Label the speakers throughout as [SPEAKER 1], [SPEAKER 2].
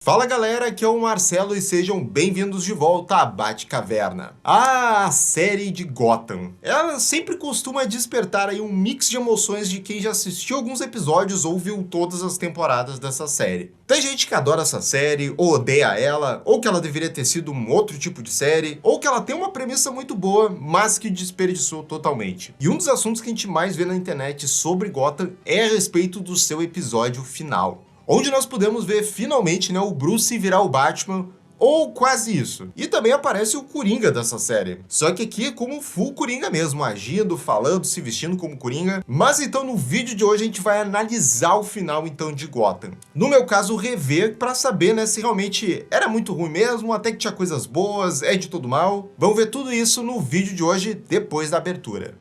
[SPEAKER 1] Fala galera, aqui é o Marcelo e sejam bem-vindos de volta à Batcaverna. A série de Gotham. Ela sempre costuma despertar aí um mix de emoções de quem já assistiu alguns episódios ou viu todas as temporadas dessa série. Tem gente que adora essa série, ou odeia ela, ou que ela deveria ter sido um outro tipo de série, ou que ela tem uma premissa muito boa, mas que desperdiçou totalmente. E um dos assuntos que a gente mais vê na internet sobre Gotham é a respeito do seu episódio final, onde nós podemos ver finalmente, o Bruce virar o Batman, ou quase isso. E também aparece o Coringa dessa série. Só que aqui é como full Coringa mesmo, agindo, falando, se vestindo como Coringa. Mas então no vídeo de hoje a gente vai analisar o final então de Gotham. No meu caso, rever para saber, se realmente era muito ruim mesmo, até que tinha coisas boas, é de todo mal. Vamos ver tudo isso no vídeo de hoje, depois da abertura.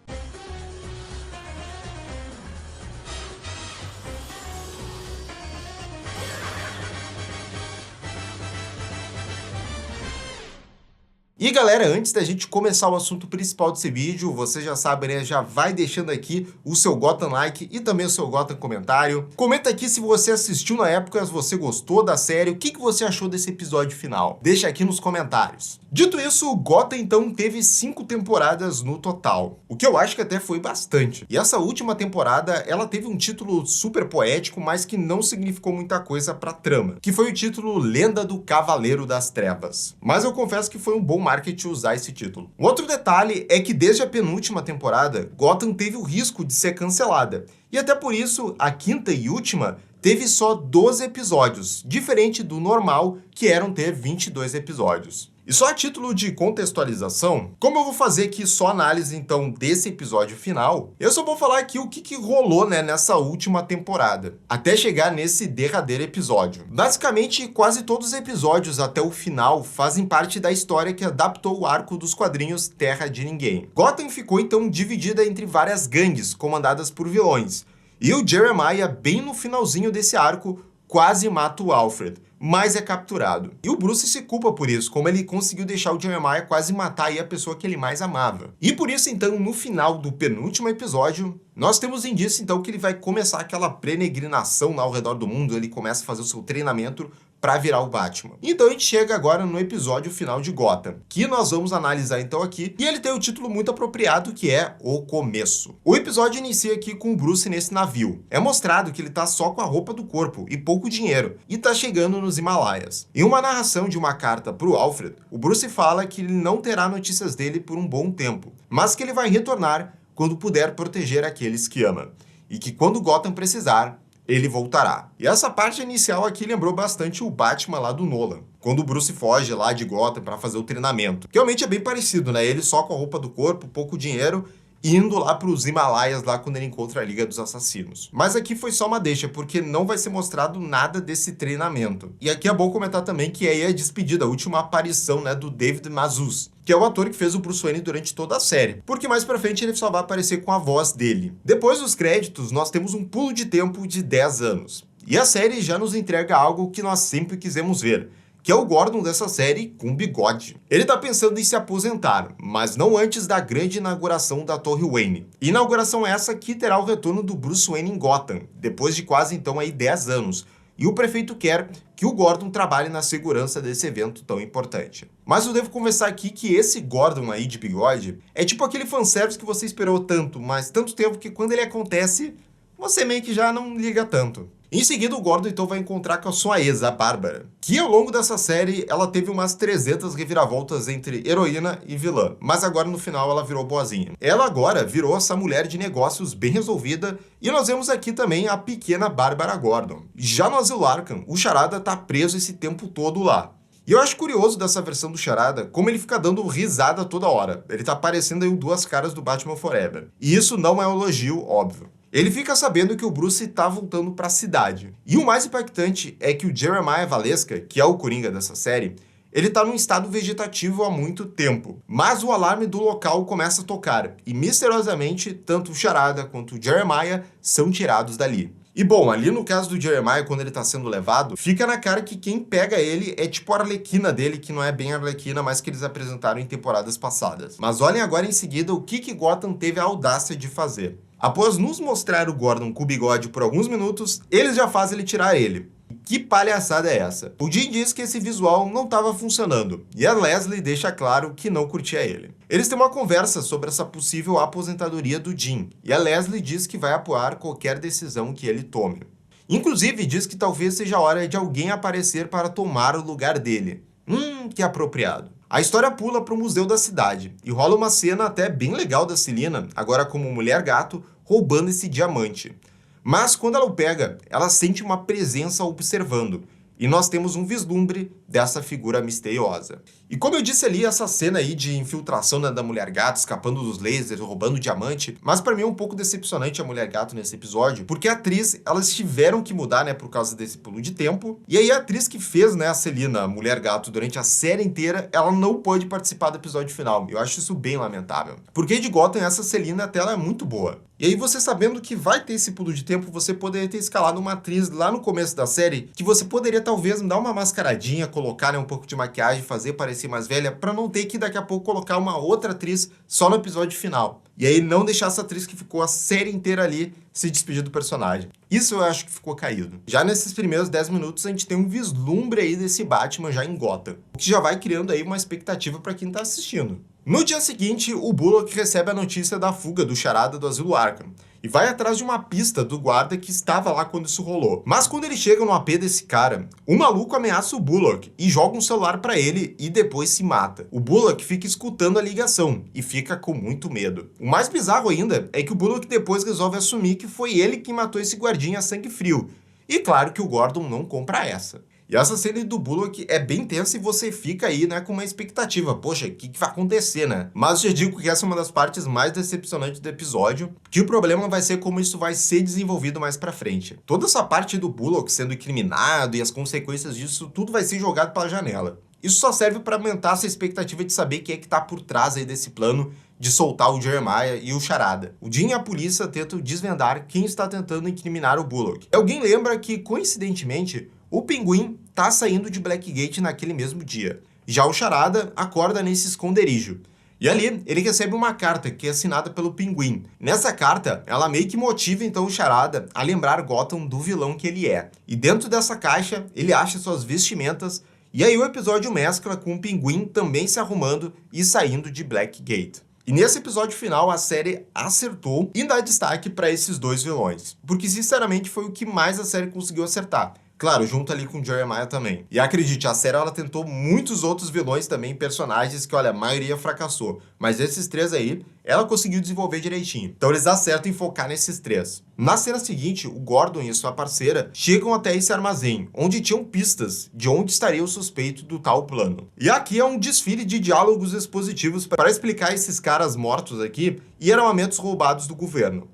[SPEAKER 1] E galera, antes da gente começar o assunto principal desse vídeo, você já sabe, já vai deixando aqui o seu Gotham like e também o seu Gotham comentário. Comenta aqui se você assistiu na época, se você gostou da série, o que você achou desse episódio final. Deixa aqui nos comentários. Dito isso, Gotham então teve 5 temporadas no total, o que eu acho que até foi bastante. E essa última temporada, ela teve um título super poético, mas que não significou muita coisa pra trama, que foi o título Lenda do Cavaleiro das Trevas. Mas eu confesso que foi um bom marketing usar esse título. Um outro detalhe é que desde a penúltima temporada, Gotham teve o risco de ser cancelada. E até por isso, a quinta e última teve só 12 episódios, diferente do normal, que eram ter 22 episódios. E só a título de contextualização, como eu vou fazer aqui só análise então desse episódio final, eu só vou falar aqui o que rolou nessa última temporada, até chegar nesse derradeiro episódio. Basicamente, quase todos os episódios até o final fazem parte da história que adaptou o arco dos quadrinhos Terra de Ninguém. Gotham ficou então dividida entre várias gangues comandadas por vilões, e o Jeremiah, bem no finalzinho desse arco, quase mata o Alfred, mas é capturado. E o Bruce se culpa por isso, como ele conseguiu deixar o Jeremiah quase matar aí a pessoa que ele mais amava. E por isso, então, no final do penúltimo episódio, nós temos indício, então, que ele vai começar aquela peregrinação lá ao redor do mundo, ele começa a fazer o seu treinamento para virar o Batman. Então a gente chega agora no episódio final de Gotham, que nós vamos analisar então aqui, e ele tem um título muito apropriado, que é O Começo. O episódio inicia aqui com o Bruce nesse navio. É mostrado que ele tá só com a roupa do corpo e pouco dinheiro, e tá chegando nos Himalaias. Em uma narração de uma carta pro Alfred, o Bruce fala que ele não terá notícias dele por um bom tempo, mas que ele vai retornar quando puder proteger aqueles que ama, e que quando Gotham precisar, ele voltará. E essa parte inicial aqui lembrou bastante o Batman lá do Nolan, quando o Bruce foge lá de Gotham para fazer o treinamento. Realmente é bem parecido, Ele só com a roupa do corpo, pouco dinheiro, indo lá para os Himalaias lá quando ele encontra a Liga dos Assassinos. Mas aqui foi só uma deixa, porque não vai ser mostrado nada desse treinamento. E aqui é bom comentar também que aí é a despedida, a última aparição, do David Mazouz, que é o ator que fez o Bruce Wayne durante toda a série, porque mais pra frente ele só vai aparecer com a voz dele. Depois dos créditos, nós temos um pulo de tempo de 10 anos. E a série já nos entrega algo que nós sempre quisemos ver, que é o Gordon dessa série com bigode. Ele tá pensando em se aposentar, mas não antes da grande inauguração da Torre Wayne. Inauguração essa que terá o retorno do Bruce Wayne em Gotham, depois de quase então aí 10 anos. E o prefeito quer que o Gordon trabalhe na segurança desse evento tão importante. Mas eu devo confessar aqui que esse Gordon aí de bigode é tipo aquele fanservice que você esperou tanto, mas tanto tempo que quando ele acontece, você meio que já não liga tanto. Em seguida, o Gordon então vai encontrar com a sua ex, a Bárbara, que ao longo dessa série ela teve umas 300 reviravoltas entre heroína e vilã, mas agora no final ela virou boazinha. Ela agora virou essa mulher de negócios bem resolvida, e nós vemos aqui também a pequena Bárbara Gordon. Já no Asilo Arkham, o Charada tá preso esse tempo todo lá. E eu acho curioso dessa versão do Charada, como ele fica dando risada toda hora. Ele tá parecendo aí o Duas Caras do Batman Forever. E isso não é um elogio, óbvio. Ele fica sabendo que o Bruce tá voltando para a cidade. E o mais impactante é que o Jeremiah Valesca, que é o Coringa dessa série, ele tá num estado vegetativo há muito tempo. Mas o alarme do local começa a tocar, e misteriosamente, tanto o Charada quanto o Jeremiah são tirados dali. E bom, ali no caso do Jeremiah, quando ele tá sendo levado, fica na cara que quem pega ele é tipo a Arlequina dele, que não é bem a Arlequina, mas que eles apresentaram em temporadas passadas. Mas olhem agora em seguida o que Gotham teve a audácia de fazer. Após nos mostrar o Gordon com o bigode por alguns minutos, eles já fazem ele tirar ele. Que palhaçada é essa? O Jim diz que esse visual não estava funcionando, e a Leslie deixa claro que não curtia ele. Eles têm uma conversa sobre essa possível aposentadoria do Jim, e a Leslie diz que vai apoiar qualquer decisão que ele tome. Inclusive, diz que talvez seja a hora de alguém aparecer para tomar o lugar dele. Que apropriado. A história pula para o museu da cidade, e rola uma cena até bem legal da Selina, agora como mulher gato, roubando esse diamante. Mas quando ela o pega, ela sente uma presença observando, e nós temos um vislumbre dessa figura misteriosa. E como eu disse ali, essa cena aí de infiltração, né, da Mulher Gato, escapando dos lasers, roubando o diamante, mas pra mim é um pouco decepcionante a Mulher Gato nesse episódio, porque a atriz, elas tiveram que mudar, né, por causa desse pulo de tempo, e aí a atriz que fez, né, a Selina, a Mulher Gato, durante a série inteira, ela não pôde participar do episódio final. Eu acho isso bem lamentável. Porque de Gotham, essa Selina até ela é muito boa. E aí você sabendo que vai ter esse pulo de tempo, você poderia ter escalado uma atriz lá no começo da série, que você poderia talvez dar uma mascaradinha, colocar, né, um pouco de maquiagem, fazer parecer mais velha, pra não ter que daqui a pouco colocar uma outra atriz só no episódio final. E aí não deixar essa atriz que ficou a série inteira ali se despedir do personagem. Isso eu acho que ficou caído. Já nesses primeiros 10 minutos a gente tem um vislumbre aí desse Batman já em Gotham, o que já vai criando aí uma expectativa pra quem tá assistindo. No dia seguinte, o Bullock recebe a notícia da fuga do Charada do Asilo Arkham e vai atrás de uma pista do guarda que estava lá quando isso rolou. Mas quando ele chega no AP desse cara, o maluco ameaça o Bullock e joga um celular pra ele e depois se mata. O Bullock fica escutando a ligação e fica com muito medo. O mais bizarro ainda é que o Bullock depois resolve assumir que foi ele que matou esse guardinha a sangue frio. E claro que o Gordon não compra essa. E essa cena do Bullock é bem tensa e você fica aí, né, com uma expectativa. Poxa, o que vai acontecer, né? Mas eu já digo que essa é uma das partes mais decepcionantes do episódio, que o problema vai ser como isso vai ser desenvolvido mais pra frente. Toda essa parte do Bullock sendo incriminado e as consequências disso, tudo vai ser jogado pela janela. Isso só serve para aumentar essa expectativa de saber quem é que tá por trás aí desse plano de soltar o Jeremiah e o Charada. O Jim e a polícia tentam desvendar quem está tentando incriminar o Bullock. Alguém lembra que, coincidentemente, o Pinguim tá saindo de Blackgate naquele mesmo dia. Já o Charada acorda nesse esconderijo. E ali, ele recebe uma carta que é assinada pelo Pinguim. Nessa carta, ela meio que motiva então o Charada a lembrar Gotham do vilão que ele é. E dentro dessa caixa, ele acha suas vestimentas, e aí o episódio mescla com o Pinguim também se arrumando e saindo de Blackgate. E nesse episódio final, a série acertou e dá destaque para esses dois vilões. Porque, sinceramente, foi o que mais a série conseguiu acertar. Claro, junto ali com o Jeremiah também. E acredite, a série ela tentou muitos outros vilões também, personagens que, olha, a maioria fracassou. Mas esses três aí, ela conseguiu desenvolver direitinho. Então eles acertam em focar nesses três. Na cena seguinte, o Gordon e sua parceira chegam até esse armazém, onde tinham pistas de onde estaria o suspeito do tal plano. E aqui é um desfile de diálogos expositivos para explicar esses caras mortos aqui e armamentos roubados do governo.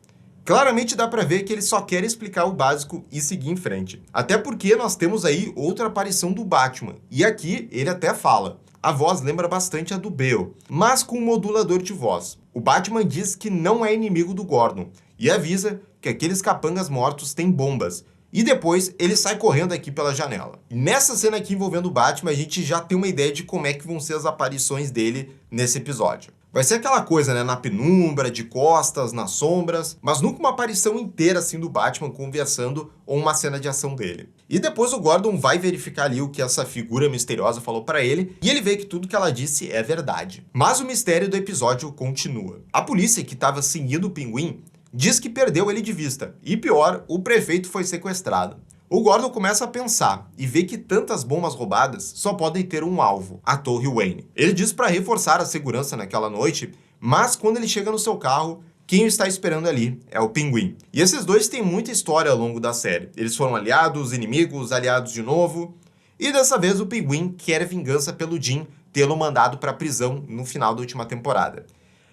[SPEAKER 1] Claramente dá pra ver que ele só quer explicar o básico e seguir em frente. Até porque nós temos aí outra aparição do Batman. E aqui ele até fala. A voz lembra bastante a do Bale, mas com um modulador de voz. O Batman diz que não é inimigo do Gordon e avisa que aqueles capangas mortos têm bombas. E depois ele sai correndo aqui pela janela. E nessa cena aqui envolvendo o Batman, a gente já tem uma ideia de como é que vão ser as aparições dele nesse episódio. Vai ser aquela coisa, né, na penumbra, de costas, nas sombras, mas nunca uma aparição inteira assim do Batman conversando ou uma cena de ação dele. E depois o Gordon vai verificar ali o que essa figura misteriosa falou pra ele, e ele vê que tudo que ela disse é verdade. Mas o mistério do episódio continua. A polícia que estava seguindo o Pinguim diz que perdeu ele de vista, e pior, o prefeito foi sequestrado. O Gordon começa a pensar e vê que tantas bombas roubadas só podem ter um alvo, a Torre Wayne. Ele diz para reforçar a segurança naquela noite, mas quando ele chega no seu carro, quem o está esperando ali é o Pinguim. E esses dois têm muita história ao longo da série. Eles foram aliados, inimigos, aliados de novo. E dessa vez o Pinguim quer vingança pelo Jim tê-lo mandado para a prisão no final da última temporada.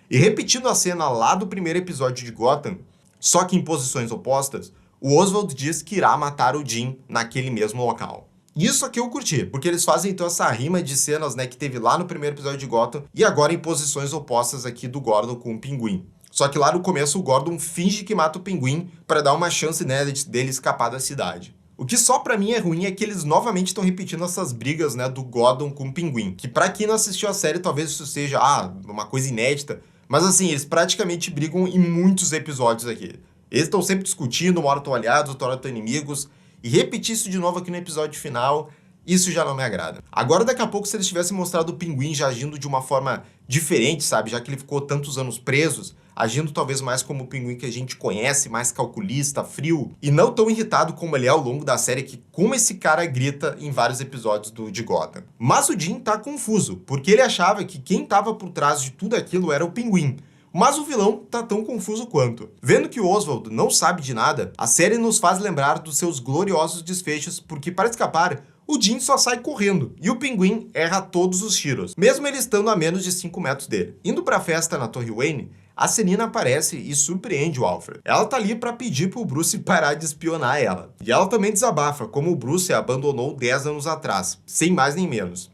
[SPEAKER 1] E repetindo a cena lá do primeiro episódio de Gotham, só que em posições opostas, o Oswald diz que irá matar o Jim naquele mesmo local. Isso aqui eu curti, porque eles fazem então essa rima de cenas, né, que teve lá no primeiro episódio de Gotham e agora em posições opostas aqui do Gordon com o Pinguim. Só que lá no começo o Gordon finge que mata o Pinguim para dar uma chance, né, dele escapar da cidade. O que só pra mim é ruim é que eles novamente estão repetindo essas brigas, né, do Gordon com o Pinguim. Que pra quem não assistiu a série talvez isso seja uma coisa inédita, mas assim, eles praticamente brigam em muitos episódios aqui. Eles estão sempre discutindo, uma hora estão aliados, outra hora estão inimigos. e repetir isso de novo aqui no episódio final, isso já não me agrada. Agora, daqui a pouco, se eles tivessem mostrado o Pinguim já agindo de uma forma diferente, sabe? Já que ele ficou tantos anos preso, agindo talvez mais como o Pinguim que a gente conhece, mais calculista, frio, e não tão irritado como ele é ao longo da série, que como esse cara grita em vários episódios de Gotham. Mas o Jim tá confuso, porque ele achava que quem tava por trás de tudo aquilo era o Pinguim. Mas o vilão tá tão confuso quanto. Vendo que o Oswald não sabe de nada, a série nos faz lembrar dos seus gloriosos desfechos, porque para escapar, o Jim só sai correndo, e o Pinguim erra todos os tiros, mesmo ele estando a menos de 5 metros dele. Indo pra festa na Torre Wayne, a Selina aparece e surpreende o Alfred. Ela tá ali pra pedir pro Bruce parar de espionar ela. E ela também desabafa como o Bruce a abandonou 10 anos atrás, sem mais nem menos.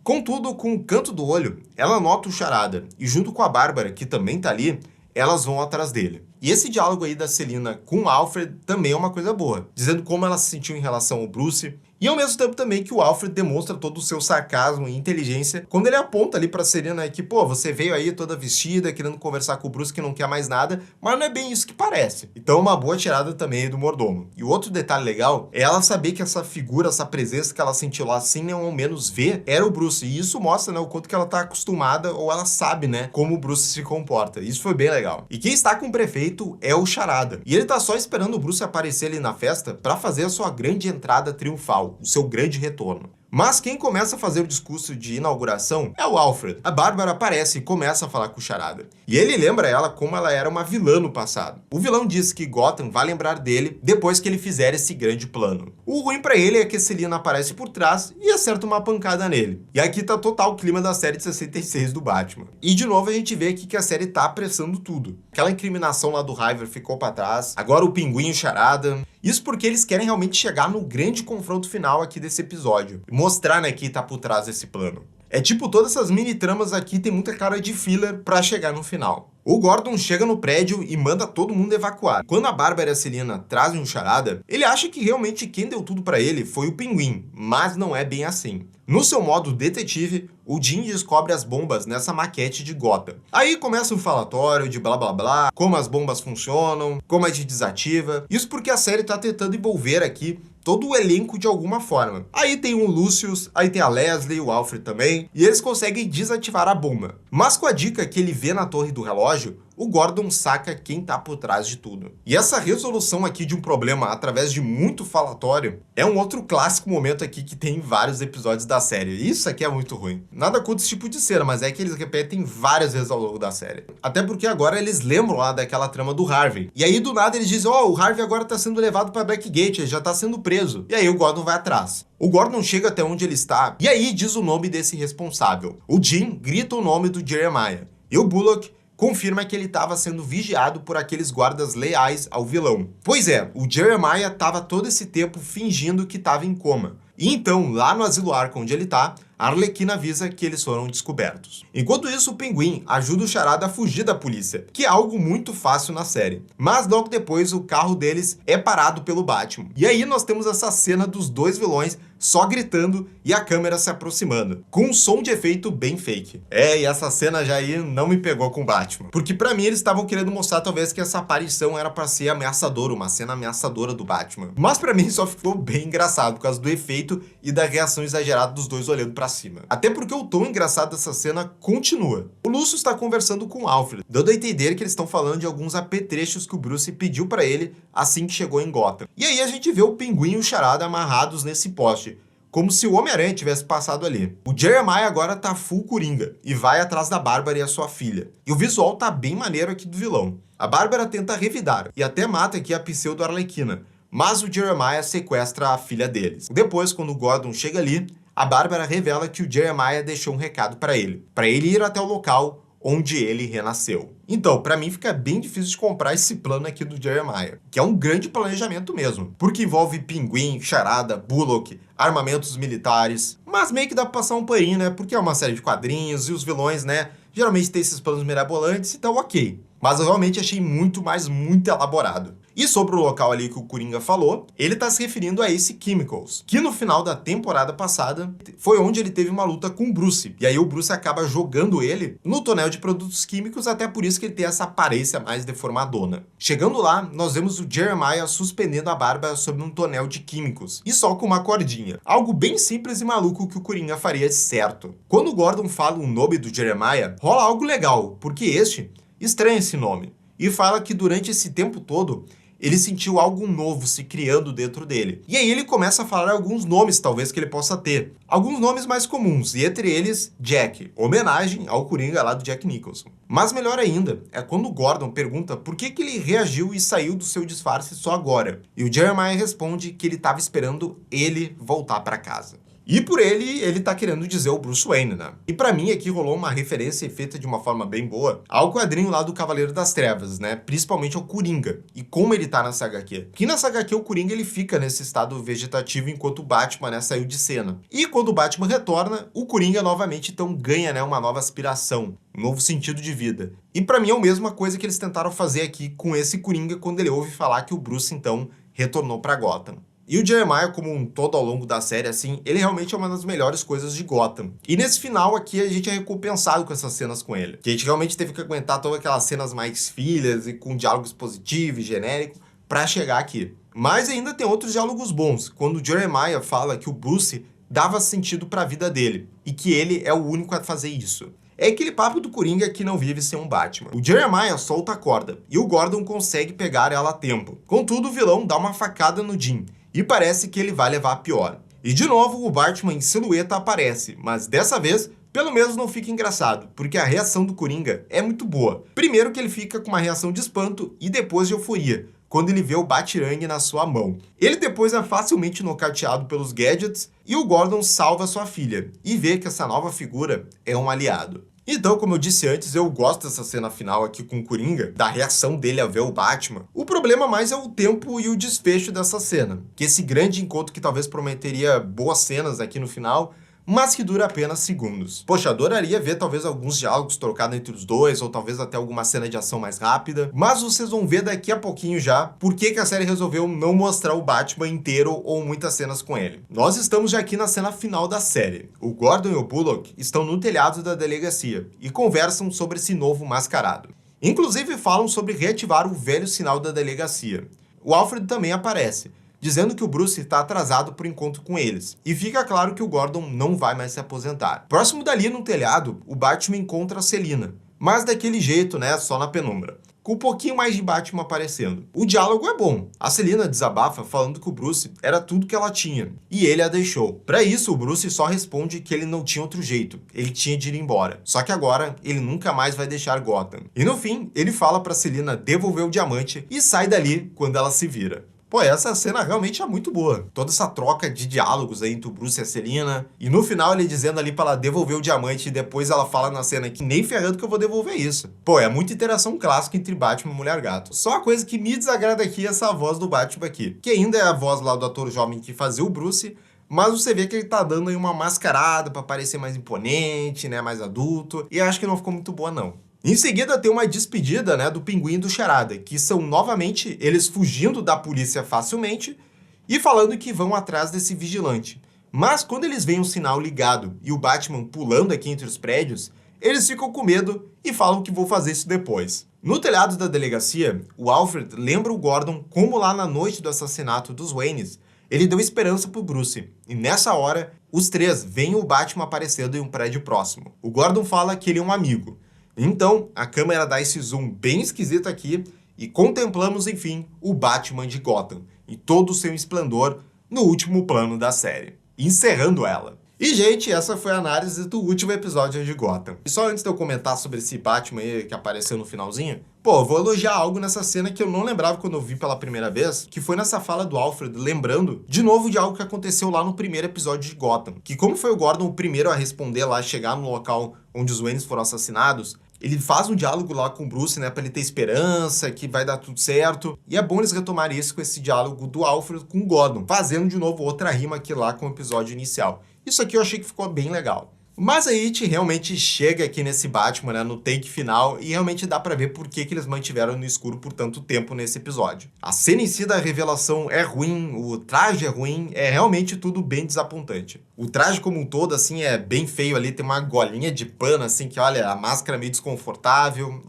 [SPEAKER 1] Contudo, com o canto do olho, ela nota o Charada, e junto com a Bárbara, que também tá ali, elas vão atrás dele. E esse diálogo aí da Selina com o Alfred também é uma coisa boa, dizendo como ela se sentiu em relação ao Bruce, e ao mesmo tempo também que o Alfred demonstra todo o seu sarcasmo e inteligência quando ele aponta ali pra Selina que, pô, você veio aí toda vestida, querendo conversar com o Bruce que não quer mais nada, mas não é bem isso que parece. Então uma boa tirada também do mordomo. E o outro detalhe legal é ela saber que essa figura, essa presença que ela sentiu lá, sem nem ao menos ver, era o Bruce. E isso mostra, né, o quanto que ela tá acostumada, ou ela sabe, né, como o Bruce se comporta. Isso foi bem legal. E quem está com o prefeito é o Charada. E ele tá só esperando o Bruce aparecer ali na festa pra fazer a sua grande entrada triunfal, o seu grande retorno. Mas quem começa a fazer o discurso de inauguração é o Alfred. A Bárbara aparece e começa a falar com o Charada. E ele lembra ela como ela era uma vilã no passado. O vilão diz que Gotham vai lembrar dele depois que ele fizer esse grande plano. O ruim pra ele é que a Selina aparece por trás e acerta uma pancada nele. E aqui tá total o clima da série de 66 do Batman. E de novo a gente vê aqui que a série tá apressando tudo. Aquela incriminação lá do Harvey ficou pra trás. Agora o Pinguim e o Charada. Isso porque eles querem realmente chegar no grande confronto final aqui desse episódio. Mostrar, né, quem tá por trás desse plano. É tipo, todas essas mini tramas aqui tem muita cara de filler pra chegar no final. O Gordon chega no prédio e manda todo mundo evacuar. Quando a Bárbara e a Selina trazem um Charada, ele acha que realmente quem deu tudo pra ele foi o Pinguim, mas não é bem assim. No seu modo detetive, o Jim descobre as bombas nessa maquete de Gotham. Aí começa um falatório de blá blá blá, como as bombas funcionam, como a gente desativa. Isso porque a série tá tentando envolver aqui todo o elenco de alguma forma. Aí tem o Lucius, aí tem a Leslie, o Alfred também, e eles conseguem desativar a bomba. Mas com a dica que ele vê na torre do relógio, o Gordon saca quem tá por trás de tudo. E essa resolução aqui de um problema através de muito falatório é um outro clássico momento aqui que tem em vários episódios da série. Isso aqui é muito ruim. Nada contra esse tipo de cena, mas é que eles repetem várias vezes ao longo da série. Até porque agora eles lembram lá daquela trama do Harvey. E aí do nada eles dizem, ó, o Harvey agora tá sendo levado pra Blackgate, ele já tá sendo preso. E aí o Gordon vai atrás. O Gordon chega até onde ele está e aí diz o nome desse responsável. O Jim grita o nome do Jeremiah. E o Bullock confirma que ele estava sendo vigiado por aqueles guardas leais ao vilão. Pois é, o Jeremiah estava todo esse tempo fingindo que estava em coma. E então, lá no Asilo Arkham onde ele tá, a Arlequina avisa que eles foram descobertos. Enquanto isso, o Pinguim ajuda o Charada a fugir da polícia, que é algo muito fácil na série. Mas logo depois, o carro deles é parado pelo Batman. E aí nós temos essa cena dos dois vilões só gritando e a câmera se aproximando, com um som de efeito bem fake. E essa cena já aí não me pegou com o Batman. Porque pra mim eles estavam querendo mostrar talvez que essa aparição era pra ser ameaçadora, uma cena ameaçadora do Batman. Mas pra mim só ficou bem engraçado, por causa do efeito e da reação exagerada dos dois olhando pra cima. Até porque o tom engraçado dessa cena continua. O Lúcio está conversando com o Alfred, dando a entender que eles estão falando de alguns apetrechos que o Bruce pediu pra ele assim que chegou em Gotham. E aí a gente vê o Pinguim e o Charada amarrados nesse poste, como se o Homem-Aranha tivesse passado ali. O Jeremiah agora tá full coringa e vai atrás da Bárbara e a sua filha. E o visual tá bem maneiro aqui do vilão. A Bárbara tenta revidar e até mata aqui a pseudo-Arlequina, mas o Jeremiah sequestra a filha deles. Depois, quando o Gordon chega ali, a Bárbara revela que o Jeremiah deixou um recado para ele ir até o local onde ele renasceu. Então, pra mim fica bem difícil de comprar esse plano aqui do Jeremiah, que é um grande planejamento mesmo, porque envolve Pinguim, Charada, Bullock, armamentos militares, mas meio que dá pra passar um paninho, né, porque é uma série de quadrinhos e os vilões, né, geralmente tem esses planos mirabolantes, então ok. Mas eu realmente achei muito, mas muito elaborado. E sobre o local ali que o Coringa falou, ele tá se referindo a Ace Chemicals, que no final da temporada passada foi onde ele teve uma luta com o Bruce. E aí o Bruce acaba jogando ele no tonel de produtos químicos, até por isso que ele tem essa aparência mais deformadona. Chegando lá, nós vemos o Jeremiah suspendendo a barba sobre um tonel de químicos, e só com uma cordinha. Algo bem simples e maluco que o Coringa faria de certo. Quando o Gordon fala o nome do Jeremiah, rola algo legal, porque este estranha esse nome, e fala que durante esse tempo todo, ele sentiu algo novo se criando dentro dele. E aí ele começa a falar alguns nomes, talvez, que ele possa ter. Alguns nomes mais comuns, e entre eles, Jack, homenagem ao Coringa lá do Jack Nicholson. Mas melhor ainda, é quando o Gordon pergunta por que ele reagiu e saiu do seu disfarce só agora. E o Jeremiah responde que ele estava esperando ele voltar para casa. E por ele tá querendo dizer o Bruce Wayne, né? E pra mim aqui rolou uma referência feita de uma forma bem boa ao quadrinho lá do Cavaleiro das Trevas, né? Principalmente ao Coringa. E como ele tá nessa HQ. Que nessa HQ o Coringa ele fica nesse estado vegetativo enquanto o Batman, né, saiu de cena. E quando o Batman retorna, o Coringa novamente então ganha, né, uma nova aspiração, um novo sentido de vida. E pra mim é a mesma coisa que eles tentaram fazer aqui com esse Coringa quando ele ouve falar que o Bruce então retornou pra Gotham. E o Jeremiah, como um todo ao longo da série, assim, ele realmente é uma das melhores coisas de Gotham. E nesse final aqui, a gente é recompensado com essas cenas com ele. Que a gente realmente teve que aguentar todas aquelas cenas mais filhas e com diálogos positivos e genéricos pra chegar aqui. Mas ainda tem outros diálogos bons, quando o Jeremiah fala que o Bruce dava sentido pra vida dele, e que ele é o único a fazer isso. É aquele papo do Coringa que não vive sem um Batman. O Jeremiah solta a corda, e o Gordon consegue pegar ela a tempo. Contudo, o vilão dá uma facada no Jim, e parece que ele vai levar a pior. E de novo o Batman em silhueta aparece, mas dessa vez, pelo menos não fica engraçado, porque a reação do Coringa é muito boa. Primeiro que ele fica com uma reação de espanto e depois de euforia, quando ele vê o batirangue na sua mão. Ele depois é facilmente nocauteado pelos gadgets e o Gordon salva sua filha, e vê que essa nova figura é um aliado. Então, como eu disse antes, eu gosto dessa cena final aqui com o Coringa, da reação dele a ver o Batman. O problema mais é o tempo e o desfecho dessa cena, que esse grande encontro que talvez prometeria boas cenas aqui no final, mas que dura apenas segundos. Poxa, adoraria ver talvez alguns diálogos trocados entre os dois, ou talvez até alguma cena de ação mais rápida, mas vocês vão ver daqui a pouquinho já por que a série resolveu não mostrar o Batman inteiro ou muitas cenas com ele. Nós estamos já aqui na cena final da série. O Gordon e o Bullock estão no telhado da delegacia e conversam sobre esse novo mascarado. Inclusive falam sobre reativar o velho sinal da delegacia. O Alfred também aparece, dizendo que o Bruce está atrasado para o encontro com eles. E fica claro que o Gordon não vai mais se aposentar. Próximo dali, no telhado, o Batman encontra a Selina, mas daquele jeito, né, só na penumbra, com um pouquinho mais de Batman aparecendo. O diálogo é bom. A Selina desabafa falando que o Bruce era tudo que ela tinha, e ele a deixou. Para isso, o Bruce só responde que ele não tinha outro jeito, ele tinha de ir embora. Só que agora, ele nunca mais vai deixar Gotham. E no fim, ele fala para Selina devolver o diamante e sai dali quando ela se vira. Pô, essa cena realmente é muito boa. Toda essa troca de diálogos aí entre o Bruce e a Selina. E no final ele dizendo ali pra ela devolver o diamante e depois ela fala na cena que nem ferrando que eu vou devolver isso. Pô, é muita interação clássica entre Batman e Mulher Gato. Só a coisa que me desagrada aqui é essa voz do Batman aqui. Que ainda é a voz lá do ator jovem que fazia o Bruce, mas você vê que ele tá dando aí uma mascarada pra parecer mais imponente, né, mais adulto. E eu acho que não ficou muito boa não. Em seguida tem uma despedida, né, do Pinguim e do Charada, que são novamente eles fugindo da polícia facilmente e falando que vão atrás desse vigilante. Mas quando eles veem um sinal ligado e o Batman pulando aqui entre os prédios, eles ficam com medo e falam que vão fazer isso depois. No telhado da delegacia, o Alfred lembra o Gordon como lá na noite do assassinato dos Waynes, ele deu esperança pro Bruce, e nessa hora, os três veem o Batman aparecendo em um prédio próximo. O Gordon fala que ele é um amigo. Então, a câmera dá esse zoom bem esquisito aqui e contemplamos, enfim, o Batman de Gotham, em todo o seu esplendor, no último plano da série, encerrando ela. E, gente, essa foi a análise do último episódio de Gotham. E só antes de eu comentar sobre esse Batman aí que apareceu no finalzinho, pô, eu vou elogiar algo nessa cena que eu não lembrava quando eu vi pela primeira vez, que foi nessa fala do Alfred, lembrando de novo de algo que aconteceu lá no primeiro episódio de Gotham. Que como foi o Gordon o primeiro a responder lá, chegar no local onde os Waynes foram assassinados, ele faz um diálogo lá com o Bruce, né, pra ele ter esperança, que vai dar tudo certo. E é bom eles retomarem isso com esse diálogo do Alfred com o Gordon, fazendo de novo outra rima aqui lá com o episódio inicial. Isso aqui eu achei que ficou bem legal. Mas aí a gente realmente chega aqui nesse Batman, né, no take final, e realmente dá pra ver por que eles mantiveram no escuro por tanto tempo nesse episódio. A cena em si da revelação é ruim, o traje é ruim, é realmente tudo bem desapontante. O traje como um todo, assim, é bem feio ali, tem uma golinha de pano, assim, que olha, a máscara é meio desconfortável,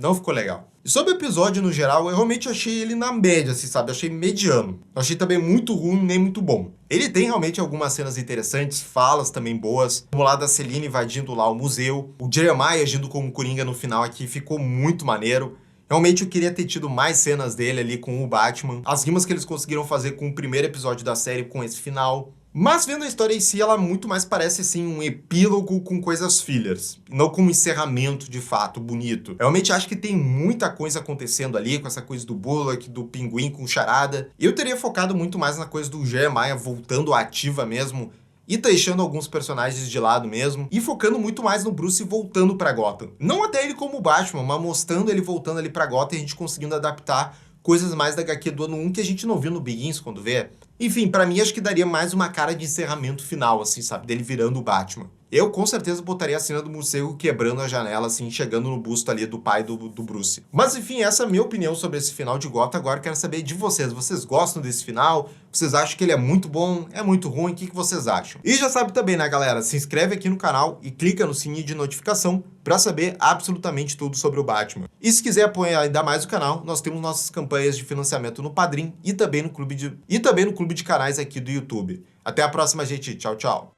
[SPEAKER 1] não ficou legal. E sobre o episódio no geral, eu realmente achei ele na média, assim, sabe? Eu achei mediano. Eu achei também muito ruim, nem muito bom. Ele tem realmente algumas cenas interessantes, falas também boas, como lá da Selina invadindo lá o museu, o Jeremiah agindo como Coringa no final aqui ficou muito maneiro. Realmente eu queria ter tido mais cenas dele ali com o Batman, as rimas que eles conseguiram fazer com o primeiro episódio da série com esse final. Mas vendo a história em si, ela muito mais parece assim um epílogo com coisas fillers, não com um encerramento de fato bonito. Eu realmente acho que tem muita coisa acontecendo ali, com essa coisa do Bullock, do Pinguim com charada. Eu teria focado muito mais na coisa do Jeremiah voltando à ativa mesmo, e deixando alguns personagens de lado mesmo, e focando muito mais no Bruce voltando pra Gotham. Não até ele como Batman, mas mostrando ele voltando ali pra Gotham e a gente conseguindo adaptar coisas mais da HQ do ano 1 que a gente não viu no Begins quando vê. Enfim, pra mim acho que daria mais uma cara de encerramento final, assim, sabe? Dele virando o Batman. Eu com certeza botaria a cena do morcego quebrando a janela, assim, chegando no busto ali do pai do Bruce. Mas enfim, essa é a minha opinião sobre esse final de Gotham. Agora eu quero saber de vocês. Vocês gostam desse final? Vocês acham que ele é muito bom? É muito ruim? O que vocês acham? E já sabe também, né, galera? Se inscreve aqui no canal e clica no sininho de notificação para saber absolutamente tudo sobre o Batman. E se quiser apoiar ainda mais o canal, nós temos nossas campanhas de financiamento no Padrim e também no clube de canais aqui do YouTube. Até a próxima, gente. Tchau, tchau.